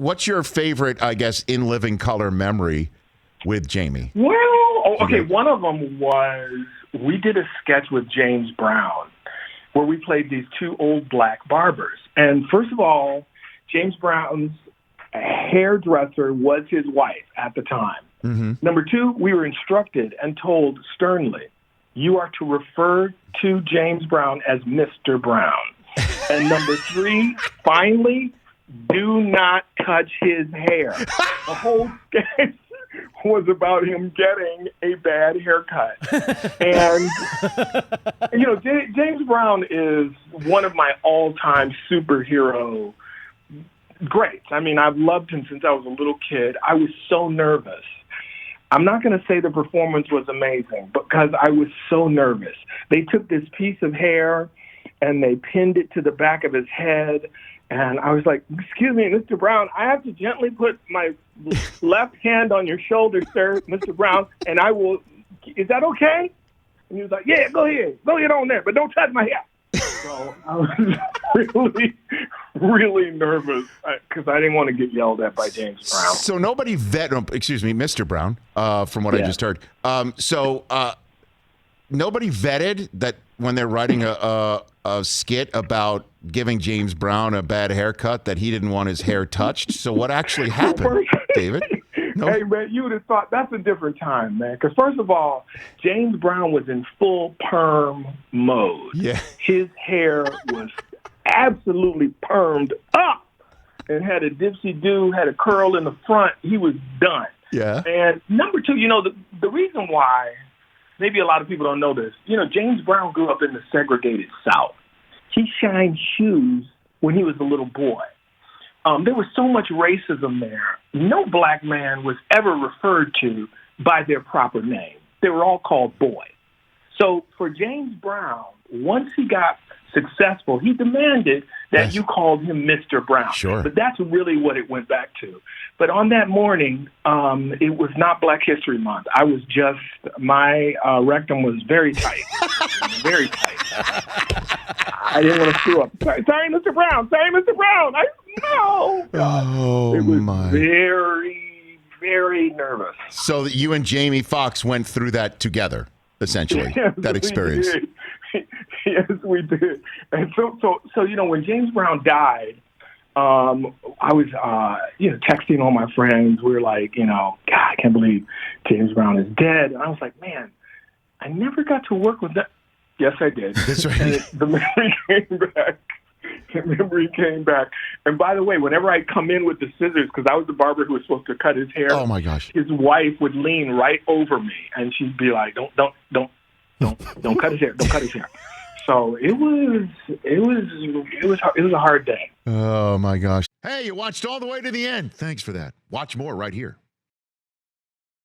what's your favorite, I guess, in living color memory with Jamie? Well, okay, one of them was we did a sketch with James Brown where we played these two old black barbers. And first of all, James Brown's hairdresser was his wife at the time. Mm-hmm. Number two, we were instructed and told sternly, you are to refer to James Brown as Mr. Brown. And number three, finally, do not touch his hair. The whole sketch was about him getting a bad haircut. And, James Brown is one of my all-time superhero greats. I mean, I've loved him since I was a little kid. I was so nervous. I'm not going to say the performance was amazing because I was so nervous. They took this piece of hair and they pinned it to the back of his head. And I was like, excuse me, Mr. Brown, I have to gently put my left hand on your shoulder, sir, Mr. Brown, and I will, is that okay? And he was like, yeah, go ahead on there, but don't touch my hair. So I was really, really nervous because I didn't want to get yelled at by James Brown. So nobody Mr. Brown, from what I just heard. Nobody vetted that when they're writing a skit about giving James Brown a bad haircut that he didn't want his hair touched. So what actually happened, David? No? Hey, man, you would have thought that's a different time, man. Because first of all, James Brown was in full perm mode. Yeah. His hair was absolutely permed up and had a dipsy-do, had a curl in the front. He was done. Yeah. And number two, the reason why, maybe a lot of people don't know this, James Brown grew up in the segregated South. He shined shoes when he was a little boy. There was so much racism there. No black man was ever referred to by their proper name. They were all called boy. So for James Brown, once he got successful, he demanded that you called him Mr. Brown. Sure. But that's really what it went back to. But on that morning, it was not Black History Month. I was just, my rectum was very tight. Very tight. I didn't want to screw up. Sorry, Mr. Brown. No. Oh, it was my. Very, very nervous. So you and Jamie Foxx went through that together, essentially, Yes, that experience. Yes, we did. And so when James Brown died, I was, texting all my friends. We were like, God, I can't believe James Brown is dead. And I was like, man, I never got to work with that. Yes, I did. That's right. And the memory came back. And by the way, whenever I come in with the scissors, because I was the barber who was supposed to cut his hair. Oh my gosh. His wife would lean right over me, and she'd be like, "Don't cut his hair. Don't cut his hair." So it was a hard day. Oh my gosh. Hey, you watched all the way to the end. Thanks for that. Watch more right here.